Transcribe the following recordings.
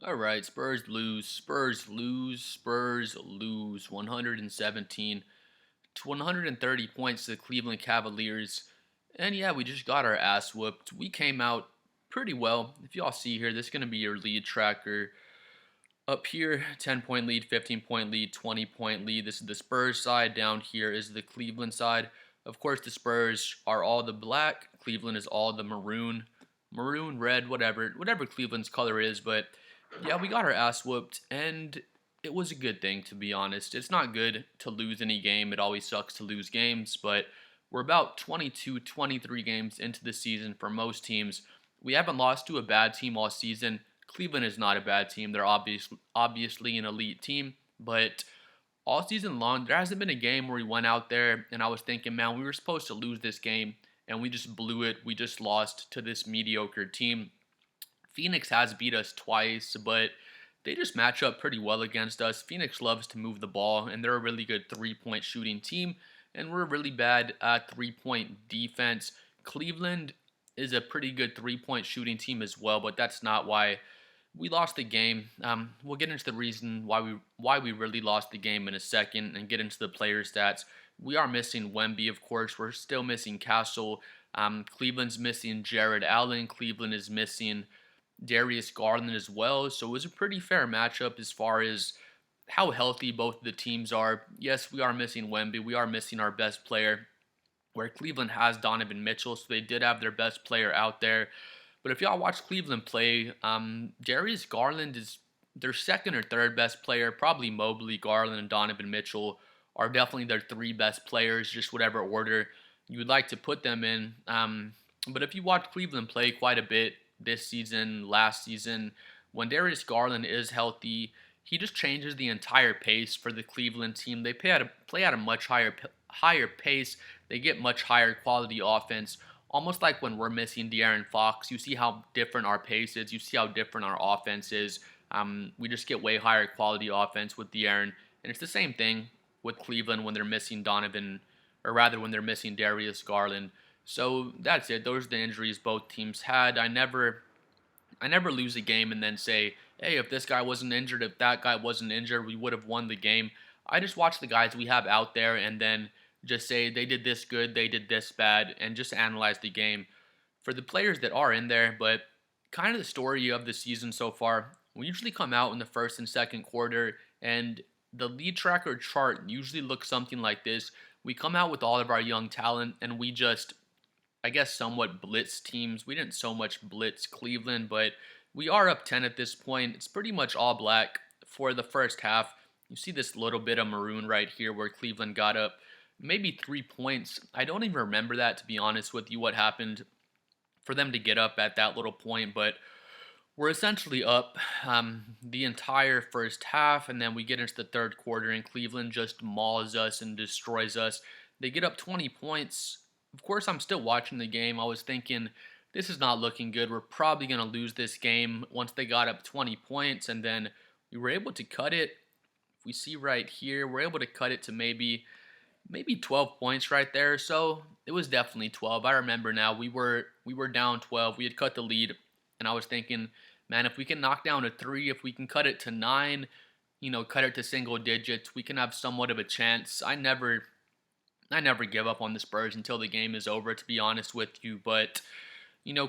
All right, Spurs lose. Spurs lose. Spurs lose 117 to 130 points to the Cleveland Cavaliers. And yeah, we just got our ass whooped. We came out pretty well. If y'all see here, this is going to be your lead tracker. Up here, 10-point lead, 15-point lead, 20-point lead. This is the Spurs side. Down here is the Cleveland side. Of course, the Spurs are all the black. Cleveland is all the maroon. Maroon, red, whatever Cleveland's color is. But yeah, we got our ass whooped, and it was a good thing, to be honest. It's not good to lose any game. It always sucks to lose games, but we're about 22, 23 games into the season for most teams. We haven't lost to a bad team all season. Cleveland is not a bad team. They're obviously an elite team, but all season long, there hasn't been a game where we went out there and I was thinking, man, we were supposed to lose this game and we just blew it. We just lost to this mediocre team. Phoenix has beat us twice, but they just match up pretty well against us. Phoenix loves to move the ball, and they're a really good three-point shooting team, and we're really bad at three-point defense. Cleveland is a pretty good three-point shooting team as well, but that's not why we lost the game. We'll get into the reason why we really lost the game in a second and get into the player stats. We are missing Wemby, of course. We're still missing Castle. Cleveland's missing Jared Allen. Cleveland is missing Darius Garland as well. So it was a pretty fair matchup as far as how healthy both of the teams are. Yes, we are missing Wemby. We are missing our best player, where Cleveland has Donovan Mitchell, so they did have their best player out there. But if y'all watch Cleveland play, Darius Garland is their second or third best player. Probably Mobley, Garland, and Donovan Mitchell are definitely their three best players, just whatever order you would like to put them in. But if you watch Cleveland play quite a bit this season, last season, when Darius Garland is healthy, he just changes the entire pace for the Cleveland team. They play at a much higher pace. They get much higher quality offense. Almost like when we're missing De'Aaron Fox, you see how different our pace is. You see how different our offense is. We just get way higher quality offense with De'Aaron, and it's the same thing with Cleveland when they're missing Donovan, or rather when they're missing Darius Garland. So that's it. Those are the injuries both teams had. I never lose a game and then say, hey, if this guy wasn't injured, if that guy wasn't injured, we would have won the game. I just watch the guys we have out there and then just say they did this good, they did this bad, and just analyze the game for the players that are in there. But kind of the story of the season so far, we usually come out in the first and second quarter, and the lead tracker chart usually looks something like this. We come out with all of our young talent, and we just I guess, somewhat blitz teams. We didn't so much blitz Cleveland, but we are up 10 at this point. It's pretty much all black for the first half. You see this little bit of maroon right here where Cleveland got up maybe 3 points. I don't even remember that, to be honest with you, what happened for them to get up at that little point, but we're essentially up the entire first half, and then we get into the third quarter, and Cleveland just mauls us and destroys us. They get up 20 points. Of course, I'm still watching the game. I was thinking, this is not looking good. We're probably going to lose this game once they got up 20 points, and then we were able to cut it. If we see right here, we're able to cut it to maybe 12 points right there. So it was definitely 12. I remember now. We were down 12. We had cut the lead, and I was thinking, man, if we can knock down a 3, if we can cut it to 9, cut it to single digits, we can have somewhat of a chance. I never give up on the Spurs until the game is over, to be honest with you. But,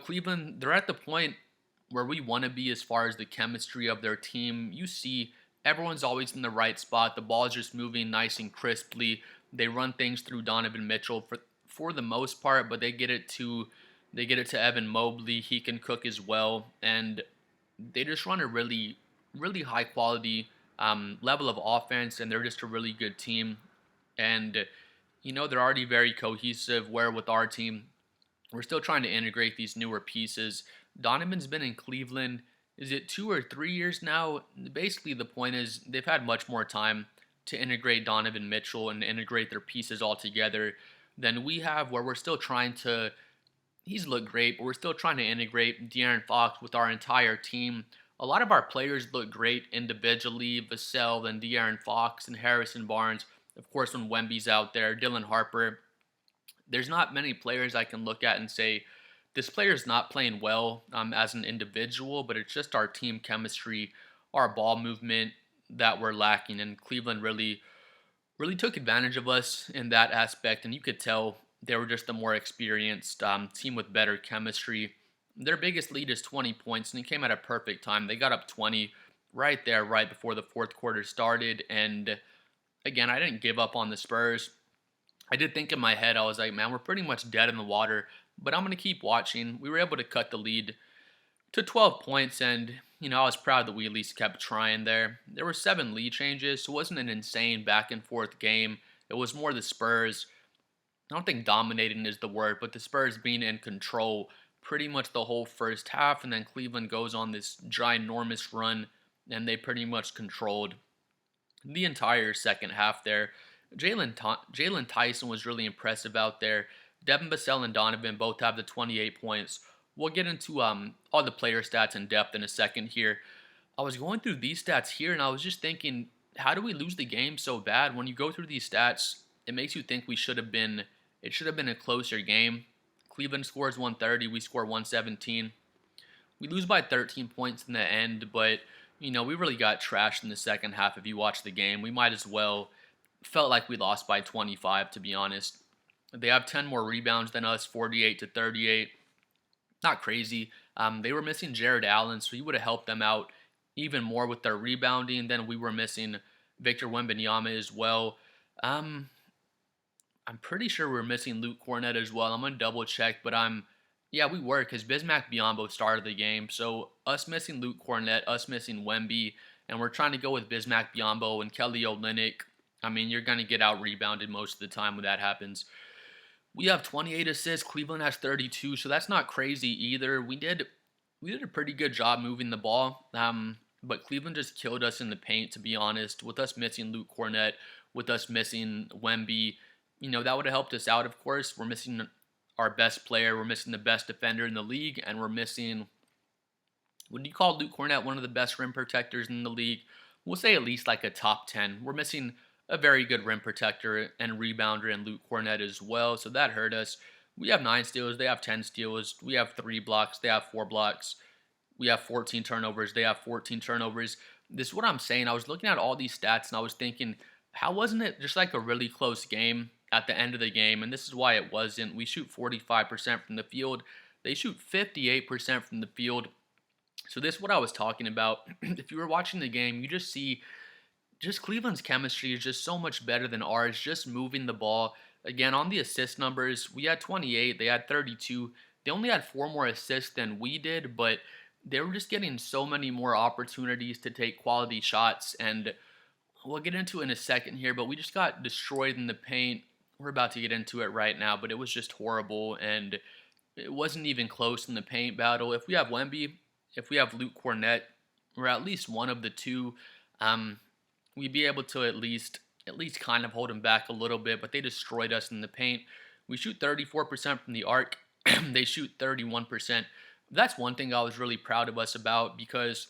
Cleveland, they're at the point where we want to be as far as the chemistry of their team. You see, everyone's always in the right spot. The ball's just moving nice and crisply. They run things through Donovan Mitchell for the most part, but they get it to Evan Mobley. He can cook as well, and they just run a really really high quality level of offense, and they're just a really good team. And they're already very cohesive. Where with our team, we're still trying to integrate these newer pieces. Donovan's been in Cleveland. Is it 2 or 3 years now? Basically, the point is they've had much more time to integrate Donovan Mitchell and integrate their pieces all together than we have, where we're still trying to. He's looked great, but we're still trying to integrate De'Aaron Fox with our entire team. A lot of our players look great individually, Vassell and De'Aaron Fox and Harrison Barnes. Of course, when Wemby's out there, Dylan Harper. There's not many players I can look at and say this player is not playing well as an individual, but it's just our team chemistry, our ball movement that we're lacking. And Cleveland really took advantage of us in that aspect. And you could tell they were just a more experienced team with better chemistry. Their biggest lead is 20 points, and it came at a perfect time. They got up 20 right there, right before the fourth quarter started. And again, I didn't give up on the Spurs. I did think in my head, I was like, man, we're pretty much dead in the water, but I'm going to keep watching. We were able to cut the lead to 12 points, and, I was proud that we at least kept trying there. There were 7 lead changes, so it wasn't an insane back and forth game. It was more the Spurs. I don't think dominating is the word, but the Spurs being in control pretty much the whole first half, and then Cleveland goes on this ginormous run, and they pretty much controlled the entire second half there. Jalen Tyson was really impressive out there. Devin Vassell and Donovan both have the 28 points. We'll get into all the player stats in depth in a second here. I was going through these stats here, and I was just thinking, how do we lose the game so bad? When you go through these stats, it makes you think it should have been a closer game. Cleveland scores 130, we score 117. We lose by 13 points in the end, but we really got trashed in the second half. If you watch the game, we might as well felt like we lost by 25, to be honest. They have 10 more rebounds than us, 48 to 38. Not crazy. They were missing Jared Allen, so he would have helped them out even more with their rebounding. Then we were missing Victor Wembanyama as well. I'm pretty sure we're missing Luke Cornett as well. I'm going to double check, but yeah, we were, because Bismack Biyombo started the game. So us missing Luke Cornett, us missing Wemby, and we're trying to go with Bismack Biyombo and Kelly Olynyk. I mean, you're going to get out rebounded most of the time when that happens. We have 28 assists. Cleveland has 32, so that's not crazy either. We did a pretty good job moving the ball, but Cleveland just killed us in the paint, to be honest. With us missing Luke Cornett, with us missing Wemby, that would have helped us out, of course. We're missing our best player. We're missing the best defender in the league, and we're missing, would you call Luke Cornett one of the best rim protectors in the league? We'll say at least like a top 10. We're missing a very good rim protector and rebounder in Luke Cornett as well, so that hurt us. We have 9 steals. They have 10 steals. We have 3 blocks. They have 4 blocks. We have 14 turnovers. They have 14 turnovers. This is what I'm saying. I was looking at all these stats, and I was thinking, how wasn't it just like a really close game at the end of the game? And this is why it wasn't. We shoot 45% from the field. They shoot 58% from the field. So this is what I was talking about. If you were watching the game, you just see Cleveland's chemistry is just so much better than ours, just moving the ball. Again, on the assist numbers, we had 28, they had 32. They only had 4 more assists than we did, but they were just getting so many more opportunities to take quality shots, and we'll get into it in a second here, but we just got destroyed in the paint. We're about to get into it right now, but it was just horrible, and it wasn't even close in the paint battle. If we have Wemby, if we have Luke Cornett, or at least one of the two, we'd be able to at least kind of hold them back a little bit, but they destroyed us in the paint. We shoot 34% from the arc. They shoot 31%. That's one thing I was really proud of us about, because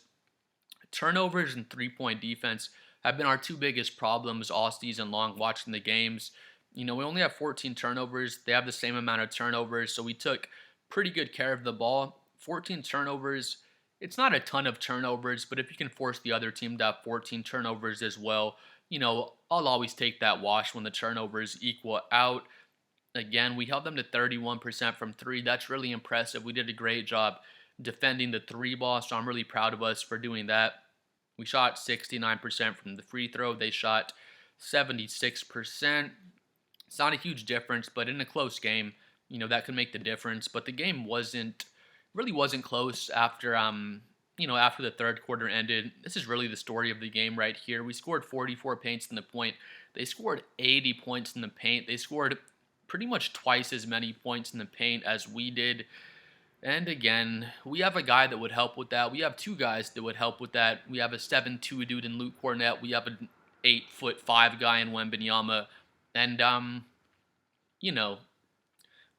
turnovers and three-point defense have been our 2 biggest problems all season long watching the games. We only have 14 turnovers. They have the same amount of turnovers, so we took pretty good care of the ball. 14 turnovers, it's not a ton of turnovers, but if you can force the other team to have 14 turnovers as well, I'll always take that wash when the turnovers equal out. Again, we held them to 31% from 3. That's really impressive. We did a great job defending the 3 ball, so I'm really proud of us for doing that. We shot 69% from the free throw. They shot 76%. It's not a huge difference, but in a close game, that could make the difference. But the game really wasn't close after after the third quarter ended. This is really the story of the game right here. We scored 44 points in the point. They scored 80 points in the paint. They scored pretty much twice as many points in the paint as we did. And again, we have a guy that would help with that. We have 2 guys that would help with that. We have a 7'2" dude in Luke Cornett. We have an 8'5" guy in Wembanyama. And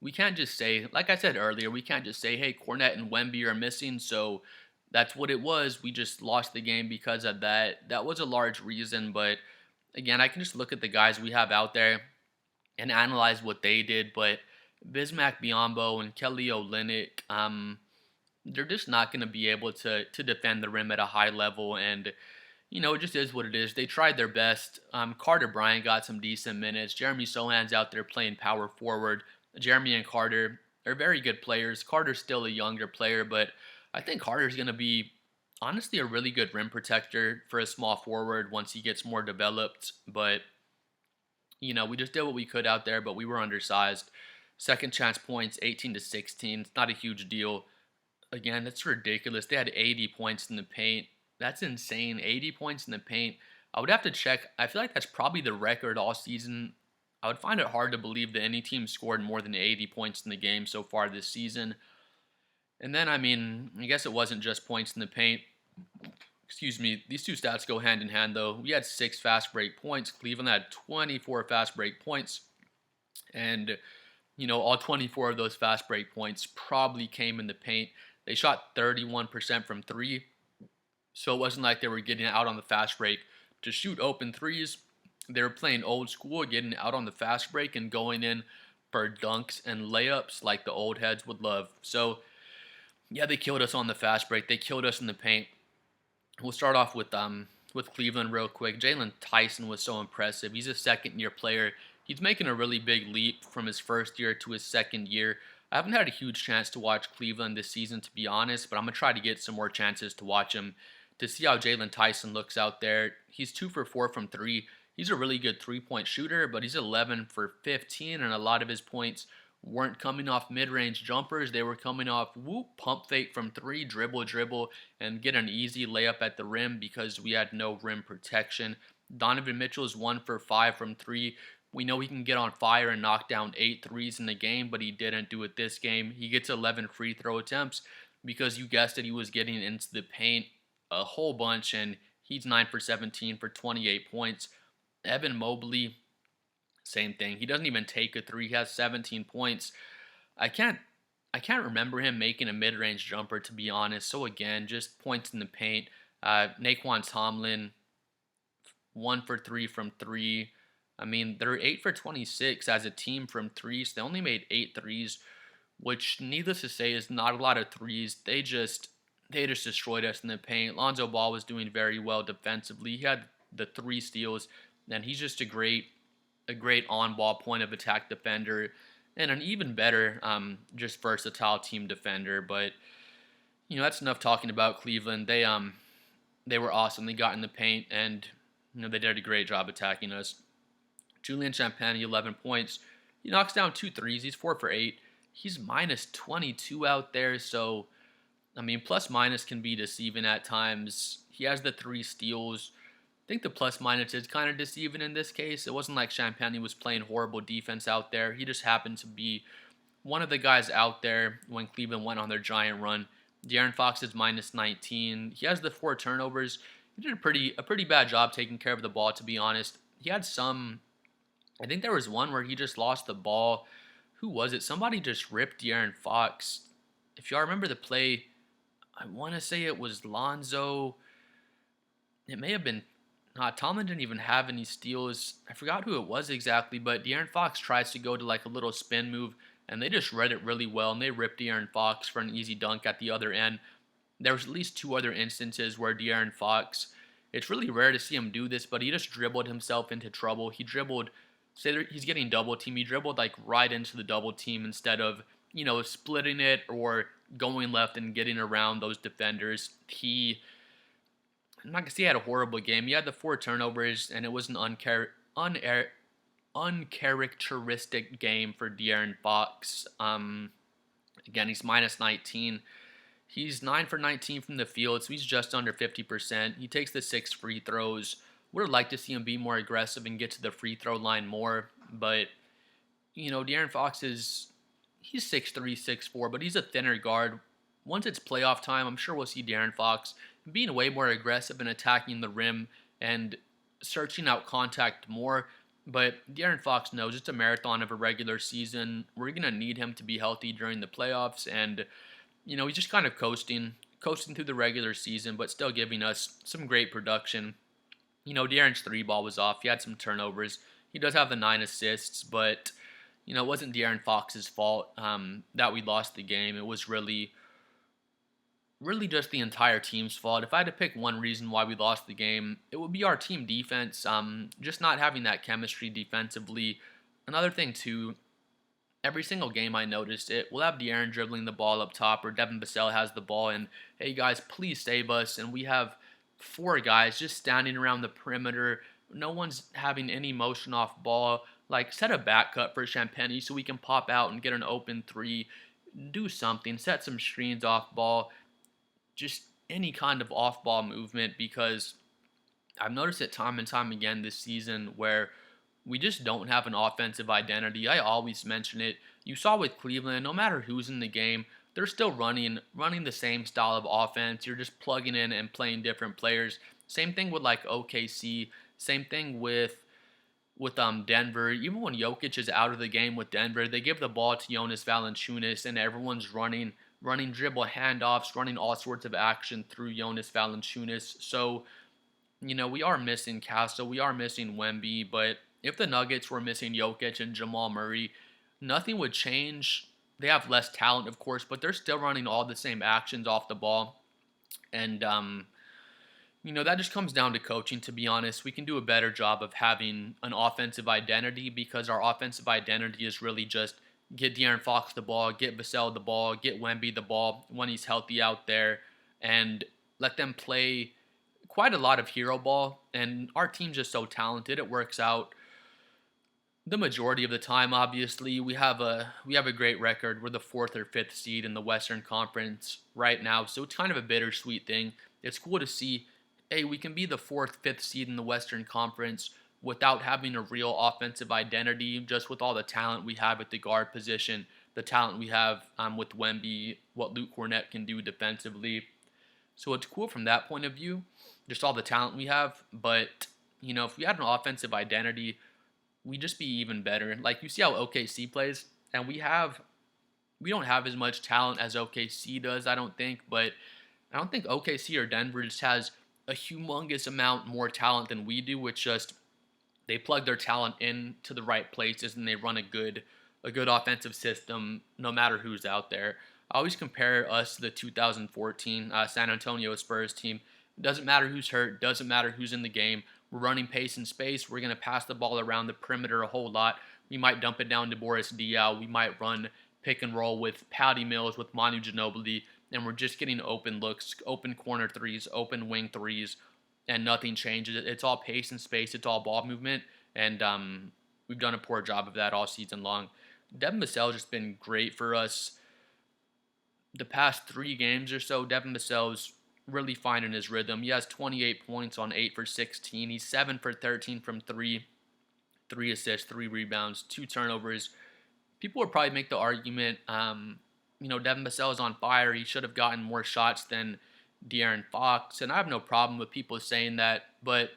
we can't just say, like I said earlier, we can't just say, hey, Cornett and Wemby are missing, so that's what it was. We just lost the game because of that. That was a large reason, but again, I can just look at the guys we have out there and analyze what they did, but Bismack Biyombo and Kelly Olynyk, they're just not going to be able to defend the rim at a high level, and it just is what it is. They tried their best. Carter Bryant got some decent minutes. Jeremy Sohan's out there playing power forward. Jeremy and Carter are very good players. Carter's still a younger player, but I think Carter's going to be honestly a really good rim protector for a small forward once he gets more developed. But we just did what we could out there, but we were undersized. Second chance points, 18 to 16. It's not a huge deal. Again, that's ridiculous. They had 80 points in the paint. That's insane. 80 points in the paint. I would have to check. I feel like that's probably the record all season. I would find it hard to believe that any team scored more than 80 points in the game so far this season. And then, I guess it wasn't just points in the paint. Excuse me. These two stats go hand in hand, though. We had 6 fast break points. Cleveland had 24 fast break points. And, all 24 of those fast break points probably came in the paint. They shot 31% from 3. So it wasn't like they were getting out on the fast break to shoot open threes. They were playing old school, getting out on the fast break and going in for dunks and layups like the old heads would love. So, yeah, they killed us on the fast break. They killed us in the paint. We'll start off with Cleveland real quick. Jalen Tyson was so impressive. He's a second-year player. He's making a really big leap from his first year to his second year. I haven't had a huge chance to watch Cleveland this season, to be honest, but I'm going to try to get some more chances to watch him to see how Jalen Tyson looks out there. He's 2 for 4 from 3. He's a really good three-point shooter, but he's 11 for 15, and a lot of his points weren't coming off mid-range jumpers. They were coming off pump fake from 3, dribble, and get an easy layup at the rim because we had no rim protection. Donovan Mitchell's 1 for 5 from 3. We know he can get on fire and knock down 8 threes in the game, but he didn't do it this game. He gets 11 free throw attempts because you guessed it, he was getting into the paint a whole bunch, and he's 9 for 17 for 28 points. Evan Mobley, same thing. He doesn't even take a 3. He has 17 points. I can't remember him making a mid-range jumper, to be honest. So again, just points in the paint. Naquan Tomlin, 1 for 3 from 3. They're 8 for 26 as a team from 3, so they only made 8 threes, which, needless to say, is not a lot of threes. They just destroyed us in the paint. Lonzo Ball was doing very well defensively. He had the 3 steals, and he's just a great on-ball point of attack defender and an even better just versatile team defender. But that's enough talking about Cleveland. They were awesome. They got in the paint, and they did a great job attacking us. Julian Champagnie, 11 points. He knocks down 2 threes. He's 4 for 8. He's minus 22 out there, so plus minus can be deceiving at times. He has the 3 steals. I think the plus minus is kind of deceiving in this case. It wasn't like Champagnie was playing horrible defense out there. He just happened to be one of the guys out there when Cleveland went on their giant run. De'Aaron Fox is minus 19. He has the 4 turnovers. He did a pretty bad job taking care of the ball, to be honest. He had some, I think there was one where he just lost the ball. Who was it? Somebody just ripped De'Aaron Fox. If y'all remember the play, I want to say it was Lonzo. It may have been. Tomlin didn't even have any steals. I forgot who it was exactly, but De'Aaron Fox tries to go to like a little spin move, and they just read it really well, and they ripped De'Aaron Fox for an easy dunk at the other end. There was at least 2 other instances where De'Aaron Fox, it's really rare to see him do this, but he just dribbled himself into trouble. He dribbled, say he's getting double team, he dribbled like right into the double team instead of, splitting it or going left and getting around those defenders. I'm not going to say he had a horrible game. He had the 4 turnovers, and it was an uncharacteristic game for De'Aaron Fox. Again, he's minus 19. He's 9 for 19 from the field, so he's just under 50%. He takes the 6 free throws. Would have liked to see him be more aggressive and get to the free throw line more, but, De'Aaron Fox he's 6'3", 6'4", but he's a thinner guard. Once it's playoff time, I'm sure we'll see De'Aaron Fox being way more aggressive and attacking the rim and searching out contact more. But De'Aaron Fox knows it's a marathon of a regular season. We're going to need him to be healthy during the playoffs. And, he's just kind of coasting through the regular season, but still giving us some great production. De'Aaron's 3 ball was off. He had some turnovers. He does have the 9 assists, but, it wasn't De'Aaron Fox's fault that we lost the game. It was really just the entire team's fault. If I had to pick one reason why we lost the game, it would be our team defense. Just not having that chemistry defensively. Another thing too, every single game I noticed it, we'll have De'Aaron dribbling the ball up top, or Devin Vassell has the ball, and hey guys, please save us. And we have four guys just standing around the perimeter. No one's having any motion off ball. Like, set a back cut for Champagny so we can pop out and get an open three. Do something. Set some screens off ball. Just any kind of off ball movement, because I've noticed it time and time again this season where we just don't have an offensive identity. I always mention it. You saw with Cleveland, no matter who's in the game, they're still running the same style of offense. You're just plugging in and playing different players. Same thing with like OKC. Same thing with Denver. Even when Jokic is out of the game with Denver, they give the ball to Jonas Valanciunas, and everyone's running dribble handoffs, running all sorts of action through Jonas Valanciunas. So, we are missing Castle, we are missing Wemby, but if the Nuggets were missing Jokic and Jamal Murray, nothing would change. They have less talent, of course, but they're still running all the same actions off the ball. And, that just comes down to coaching, to be honest. We can do a better job of having an offensive identity, because our offensive identity is really just get De'Aaron Fox the ball, get Vassell the ball, get Wemby the ball when he's healthy out there, and let them play quite a lot of hero ball. And our team's just so talented, it works out the majority of the time. Obviously, we have a great record. We're the 4th or 5th seed in the Western Conference right now, so it's kind of a bittersweet thing. It's cool to see, hey, we can be the 4th, 5th seed in the Western Conference without having a real offensive identity, just with all the talent we have at the guard position, the talent we have with Wemby, what Luke Cornett can do defensively. So it's cool from that point of view, just all the talent we have. But, if we had an offensive identity, we'd just be even better. Like, you see how OKC plays, and we don't have as much talent as OKC does, I don't think, but I don't think OKC or Denver just has a humongous amount more talent than we do. Which just, they plug their talent into the right places and they run a good offensive system no matter who's out there. I always compare us to the 2014 San Antonio Spurs team. It doesn't matter who's hurt, doesn't matter who's in the game. We're running pace and space. We're going to pass the ball around the perimeter a whole lot. We might dump it down to Boris Diaw. We might run pick and roll with Patty Mills, with Manu Ginobili, and we're just getting open looks, open corner threes, open wing threes, and nothing changes. It's all pace and space. It's all ball movement, and we've done a poor job of that all season long. Devin Vassell has just been great for us. The past 3 games or so, Devin Vassell's really finding his rhythm. He has 28 points on 8 for 16. He's 7 for 13 from 3, 3 assists, 3 rebounds, 2 turnovers. People would probably make the argument, Devin Vassell is on fire. He should have gotten more shots than De'Aaron Fox, and I have no problem with people saying that, but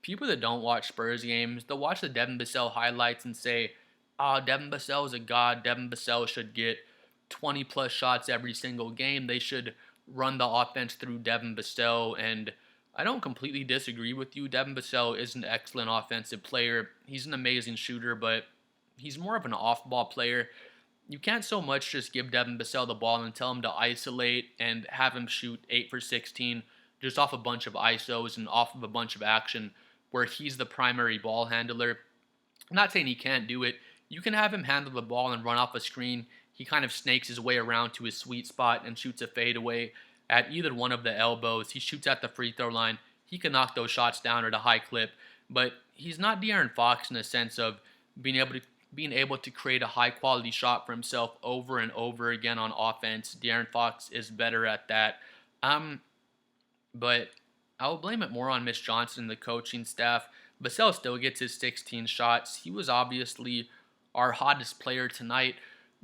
people that don't watch Spurs games, they'll watch the Devin Vassell highlights and say, Devin Vassell is a god. Devin Vassell should get 20-plus shots every single game. They should run the offense through Devin Vassell, and I don't completely disagree with you. Devin Vassell is an excellent offensive player. He's an amazing shooter, but he's more of an off-ball player. You can't so much just give Devin Vassell the ball and tell him to isolate and have him shoot 8 for 16 just off a bunch of ISOs and off of a bunch of action where he's the primary ball handler. I'm not saying he can't do it. You can have him handle the ball and run off a screen. He kind of snakes his way around to his sweet spot and shoots a fadeaway at either one of the elbows. He shoots at the free throw line. He can knock those shots down at a high clip, but he's not De'Aaron Fox in the sense of being able to create a high quality shot for himself over and over again on offense. De'Aaron Fox is better at that. But I will blame it more on Mitch Johnson and the coaching staff. Vassell still gets his 16 shots. He was obviously our hottest player tonight.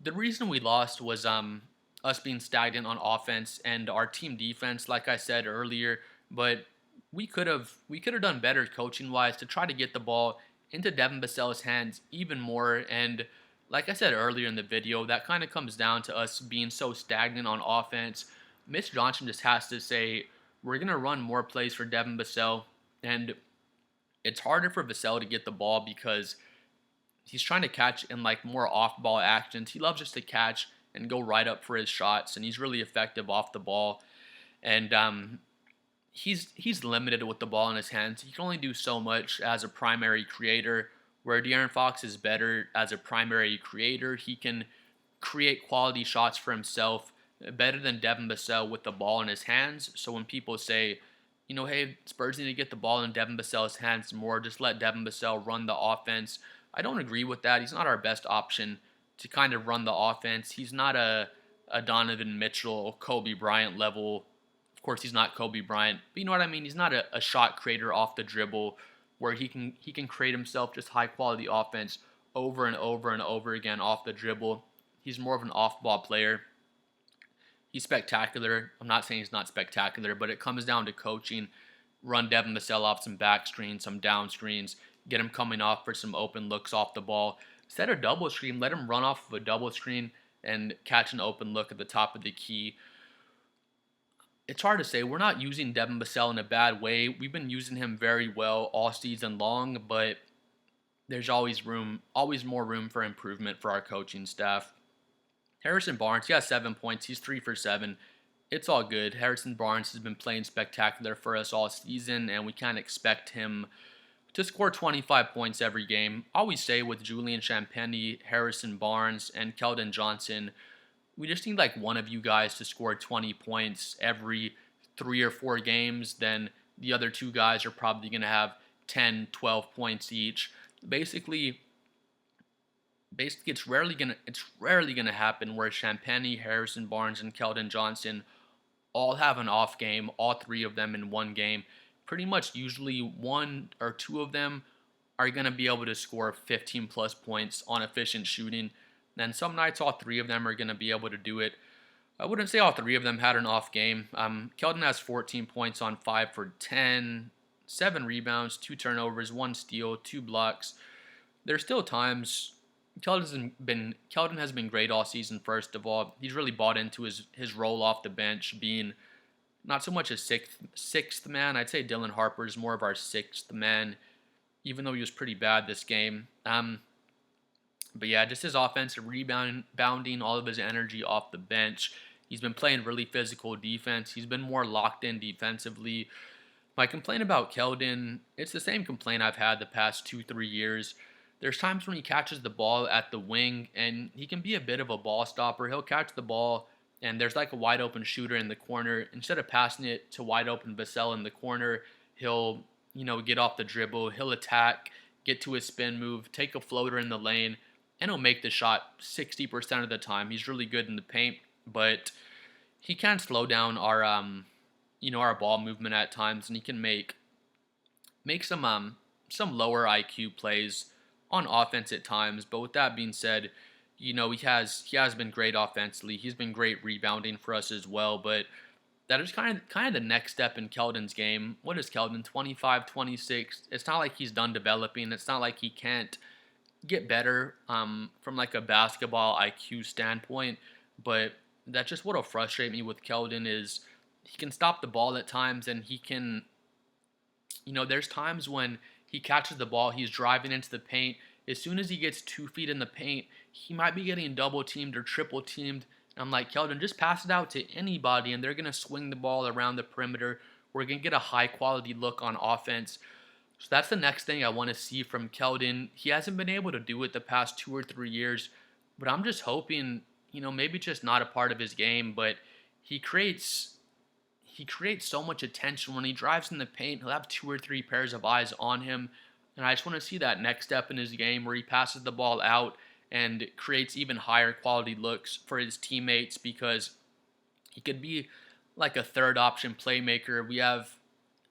The reason we lost was us being stagnant on offense and our team defense, like I said earlier. But we could have done better coaching wise to try to get the ball into Devin Vassell's hands even more. And like I said earlier in the video, that kind of comes down to us being so stagnant on offense. Mitch Johnson just has to say, we're going to run more plays for Devin Vassell. And it's harder for Vassell to get the ball because he's trying to catch in like more off-ball actions. He loves just to catch and go right up for his shots, and he's really effective off the ball. And he's limited with the ball in his hands. He can only do so much as a primary creator. Where De'Aaron Fox is better as a primary creator, he can create quality shots for himself better than Devin Vassell with the ball in his hands. So when people say, hey, Spurs need to get the ball in Devin Vassell's hands more, just let Devin Vassell run the offense. I don't agree with that. He's not our best option to kind of run the offense. He's not a Donovan Mitchell, Kobe Bryant level. Of course, he's not Kobe Bryant, but you know what I mean? He's not a shot creator off the dribble where he can create himself just high quality offense over and over and over again off the dribble. He's more of an off-ball player. He's spectacular. I'm not saying he's not spectacular, but it comes down to coaching. Run Devin Vassell off some back screens, some down screens, get him coming off for some open looks off the ball. Set a double screen, let him run off of a double screen and catch an open look at the top of the key. It's hard to say. We're not using Devin Vassell in a bad way. We've been using him very well all season long, but there's always more room for improvement for our coaching staff. Harrison Barnes, he has 7 points. He's 3 for 7. It's all good. Harrison Barnes has been playing spectacular for us all season, and we can't expect him to score 25 points every game. I always say with Julian Champagnie, Harrison Barnes, and Keldon Johnson, we just need like one of you guys to score 20 points every 3 or 4 games. Then the other 2 guys are probably going to have 10, 12 points each. Basically it's rarely gonna happen where Champagnie, Harrison Barnes, and Keldon Johnson all have an off game, all 3 of them in one game. Pretty much usually 1 or 2 of them are gonna be able to score 15 plus points on efficient shooting. Then some nights all 3 of them are gonna be able to do it. I wouldn't say all 3 of them had an off game. Keldon has 14 points on 5 for 10, 7 rebounds, 2 turnovers, 1 steal, 2 blocks. There's still times Keldon has been great all season. First of all, he's really bought into his role off the bench, being not so much a sixth man. I'd say Dylan Harper is more of our 6th man, even though he was pretty bad this game. But yeah, just his offensive rebounding, all of his energy off the bench. He's been playing really physical defense. He's been more locked in defensively. My complaint about Keldon, it's the same complaint I've had the past 2-3 years. There's times when he catches the ball at the wing, and he can be a bit of a ball stopper. He'll catch the ball, and there's like a wide open shooter in the corner. Instead of passing it to wide open Vassell in the corner, he'll get off the dribble. He'll attack, get to his spin move, take a floater in the lane, and he'll make the shot 60% of the time. He's really good in the paint, but he can slow down our ball movement at times, and he can make some lower IQ plays on offense at times. But with that being said, he has been great offensively. He's been great rebounding for us as well. But that is kind of the next step in Keldon's game. What is Keldon? 25, 26. It's not like he's done developing. It's not like he can't get better from like a basketball IQ standpoint. But that's just what'll frustrate me with Keldon is he can stop the ball at times, and he can, there's times when he catches the ball, he's driving into the paint. As soon as he gets 2 feet in the paint, he might be getting double teamed or triple teamed. And I'm like, Keldon, just pass it out to anybody, and they're going to swing the ball around the perimeter. We're going to get a high quality look on offense. So that's the next thing I want to see from Keldon. He hasn't been able to do it the past 2 or 3 years, but I'm just hoping, maybe just not a part of his game, but he creates so much attention when he drives in the paint. He'll have 2 or 3 pairs of eyes on him. And I just want to see that next step in his game where he passes the ball out and creates even higher quality looks for his teammates, because he could be like a 3rd option playmaker. We have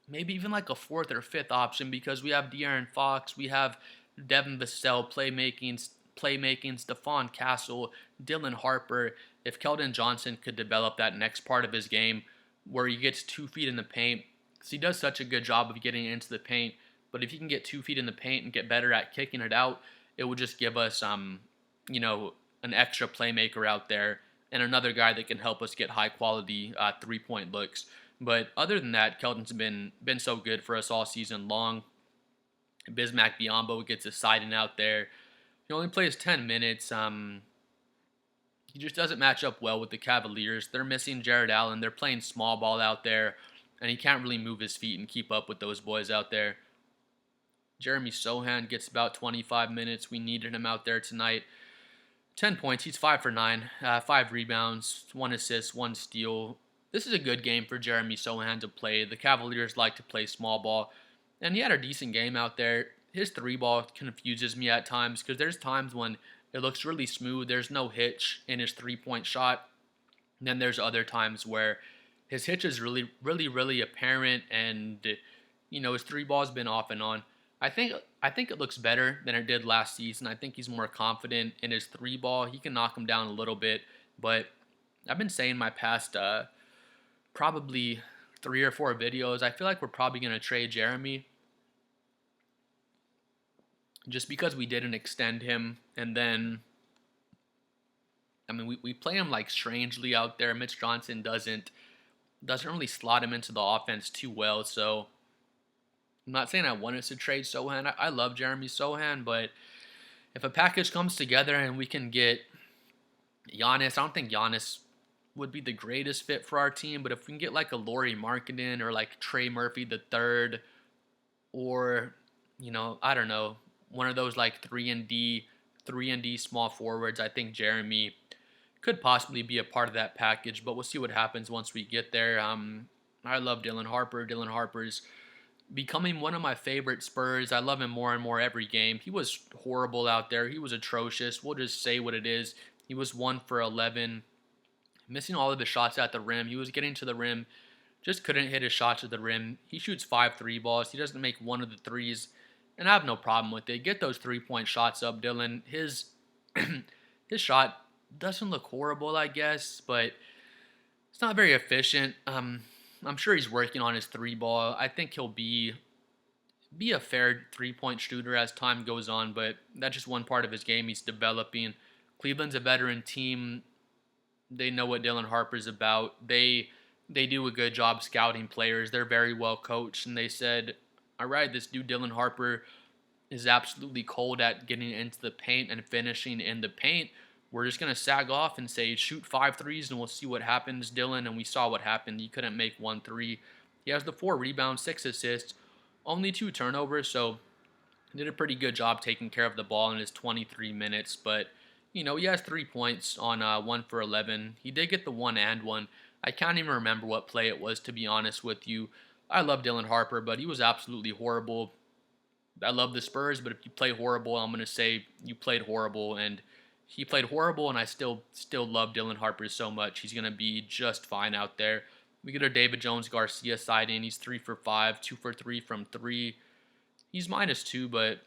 maybe even like a 4th or 5th option, because we have De'Aaron Fox, we have Devin Vassell playmaking, Stephon Castle, Dylan Harper. If Keldon Johnson could develop that next part of his game where he gets 2 feet in the paint, because he does such a good job of getting into the paint, but if he can get 2 feet in the paint and get better at kicking it out, it would just give us, an extra playmaker out there and another guy that can help us get high quality 3-point looks. But other than that, Keldon's been so good for us all season long. Bismack Biyombo gets a siding out there. He only plays 10 minutes. He just doesn't match up well with the Cavaliers. They're missing Jared Allen. They're playing small ball out there, and he can't really move his feet and keep up with those boys out there. Jeremy Sohan gets about 25 minutes. We needed him out there tonight. 10 points. He's 5 for 9. 5 rebounds, 1 assist, 1 steal. This is a good game for Jeremy Sohan to play. The Cavaliers like to play small ball, and he had a decent game out there. His 3 ball confuses me at times because there's times when it looks really smooth. There's no hitch in his 3-point shot. And then there's other times where his hitch is really apparent, and his 3 ball's been off and on. I think it looks better than it did last season. I think he's more confident in his 3 ball. He can knock him down a little bit, but I've been saying my past probably 3 or 4 videos, I feel like we're probably going to trade Jeremy just because we didn't extend him. And then, I mean, we play him like strangely out there. Mitch Johnson doesn't really slot him into the offense too well. So I'm not saying I want us to trade Sohan. I love Jeremy Sohan, but if a package comes together and we can get Giannis, I don't think Giannis would be the greatest fit for our team, but if we can get like a Lauri Markkanen or like Trey Murphy the third, or I don't know, one of those like 3 and D small forwards, I think Jeremy could possibly be a part of that package, but we'll see what happens once we get there. I love Dylan Harper. Dylan Harper's becoming one of my favorite Spurs. I love him more and more every game. He was horrible out there. He was atrocious. We'll just say what it is. He was 1 for 11, missing all of his shots at the rim. He was getting to the rim, just couldn't hit his shots at the rim. He shoots 5 3 balls. He doesn't make one of the threes, and I have no problem with it. Get those 3-point shots up, Dylan. His his shot doesn't look horrible, I guess, but it's not very efficient. I'm sure he's working on his 3 ball. I think he'll be a fair 3-point shooter as time goes on, but that's just one part of his game he's developing. Cleveland's a veteran team. They know what Dylan Harper's about. They do a good job scouting players. They're very well coached, and they said, all right, this dude Dylan Harper is absolutely cold at getting into the paint and finishing in the paint. We're just going to sag off and say, shoot 5 threes and we'll see what happens, Dylan. And we saw what happened. He couldn't make 1 3. He has the 4 rebounds, 6 assists, only 2 turnovers. So he did a pretty good job taking care of the ball in his 23 minutes. But, he has 3 points on 1 for 11. He did get the 1 and 1. I can't even remember what play it was, to be honest with you. I love Dylan Harper, but he was absolutely horrible. I love the Spurs, but if you play horrible, I'm going to say you played horrible, and he played horrible, and I still love Dylan Harper so much. He's going to be just fine out there. We get our David Jones-Garcia side in. He's 3 for 5, 2 for 3 from 3. He's -2, but,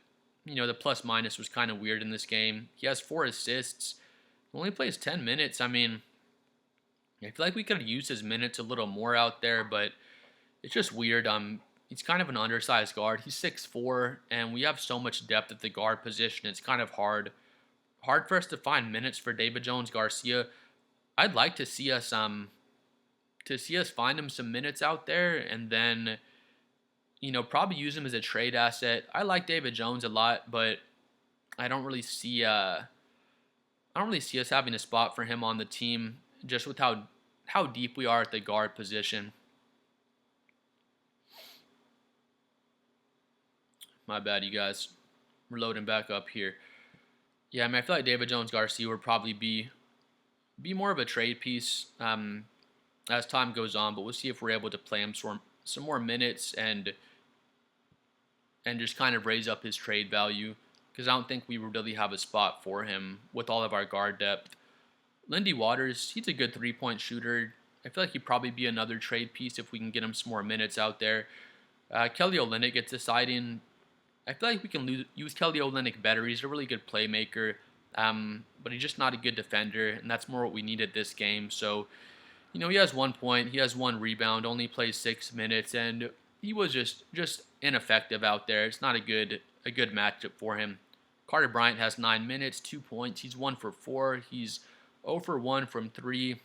the plus-minus was kind of weird in this game. He has 4 assists. He only plays 10 minutes. I mean, I feel like we could have used his minutes a little more out there, but it's just weird. He's kind of an undersized guard. He's 6'4", and we have so much depth at the guard position. It's kind of hard for us to find minutes for David Jones-Garcia. I'd like to see us find him some minutes out there, and then probably use him as a trade asset. I like David Jones a lot, but I don't really see us having a spot for him on the team, just with how deep we are at the guard position. My bad, you guys. We're loading back up here. Yeah, I mean, I feel like David Jones-Garcia would probably be more of a trade piece as time goes on, but we'll see if we're able to play him some more minutes and just kind of raise up his trade value, because I don't think we really have a spot for him with all of our guard depth. Lindy Waters, he's a good 3-point shooter. I feel like he'd probably be another trade piece if we can get him some more minutes out there. Kelly Olynyk gets deciding. I feel like we can use Kelly Olynyk better. He's a really good playmaker, but he's just not a good defender, and that's more what we needed this game. So, he has 1 point, he has 1 rebound, only plays 6 minutes, and he was just ineffective out there. It's not a good matchup for him. Carter Bryant has 9 minutes, 2 points. He's 1 for 4. He's 0 for 1 from 3.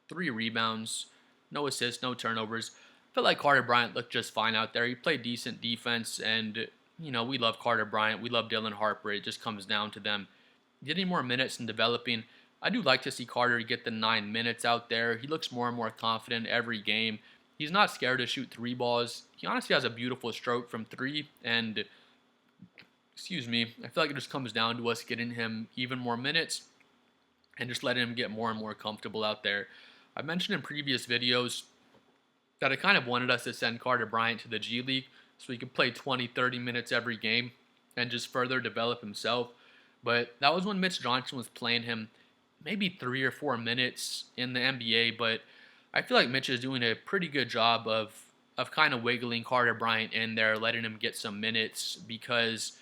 3 rebounds, no assists, no turnovers. I felt like Carter Bryant looked just fine out there. He played decent defense, and we love Carter Bryant, we love Dylan Harper. It just comes down to them getting more minutes and developing. I do like to see Carter get the 9 minutes out there. He looks more and more confident every game. He's not scared to shoot three balls. He honestly has a beautiful stroke from three. And, excuse me, I feel like it just comes down to us getting him even more minutes and just letting him get more and more comfortable out there. I mentioned in previous videos that I kind of wanted us to send Carter Bryant to the G League so he could play 20, 30 minutes every game and just further develop himself. But that was when Mitch Johnson was playing him maybe 3 or 4 minutes in the NBA. But I feel like Mitch is doing a pretty good job of kind of wiggling Carter Bryant in there, letting him get some minutes because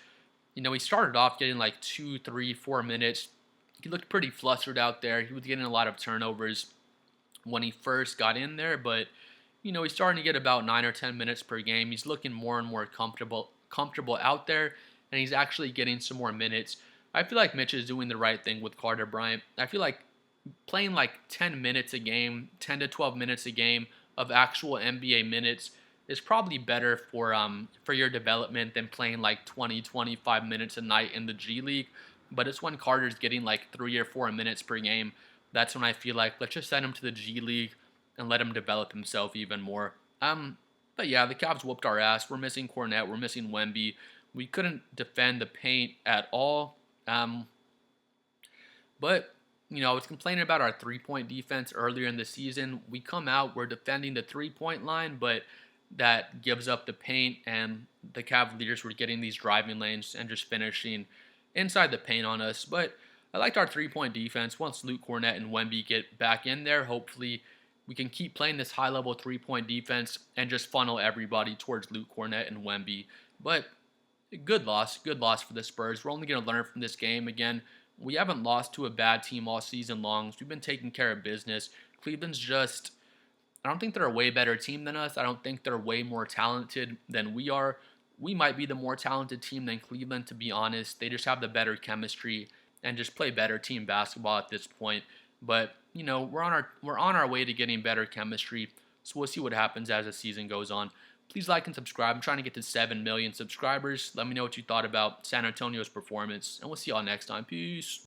he started off getting like 2, 3, 4 minutes. He looked pretty flustered out there. He was getting a lot of turnovers when he first got in there, but he's starting to get about 9 or 10 minutes per game. He's looking more and more comfortable out there, and he's actually getting some more minutes. I feel like Mitch is doing the right thing with Carter Bryant. I feel like playing like 10 minutes a game, 10 to 12 minutes a game of actual NBA minutes is probably better for your development than playing like 20, 25 minutes a night in the G League. But it's when Carter's getting like 3 or 4 minutes per game. That's when I feel like let's just send him to the G League and let him develop himself even more. But yeah, the Cavs whooped our ass. We're missing Cornette. We're missing Wemby. We couldn't defend the paint at all. But I was complaining about our three-point defense earlier in the season. We come out, we're defending the three-point line, but that gives up the paint, and the Cavaliers were getting these driving lanes and just finishing inside the paint on us. But I liked our three-point defense. Once Luke Cornette and Wemby get back in there, hopefully we can keep playing this high-level three-point defense and just funnel everybody towards Luke Cornette and Wemby. But good loss for the Spurs. We're only going to learn from this game. Again, we haven't lost to a bad team all season long. So we've been taking care of business. Cleveland's just, I don't think they're a way better team than us. I don't think they're way more talented than we are. We might be the more talented team than Cleveland, to be honest. They just have the better chemistry and just play better team basketball at this point. But we're on our way to getting better chemistry. So we'll see what happens as the season goes on. Please like and subscribe. I'm trying to get to 7 million subscribers. Let me know what you thought about San Antonio's performance, and we'll see y'all next time. Peace.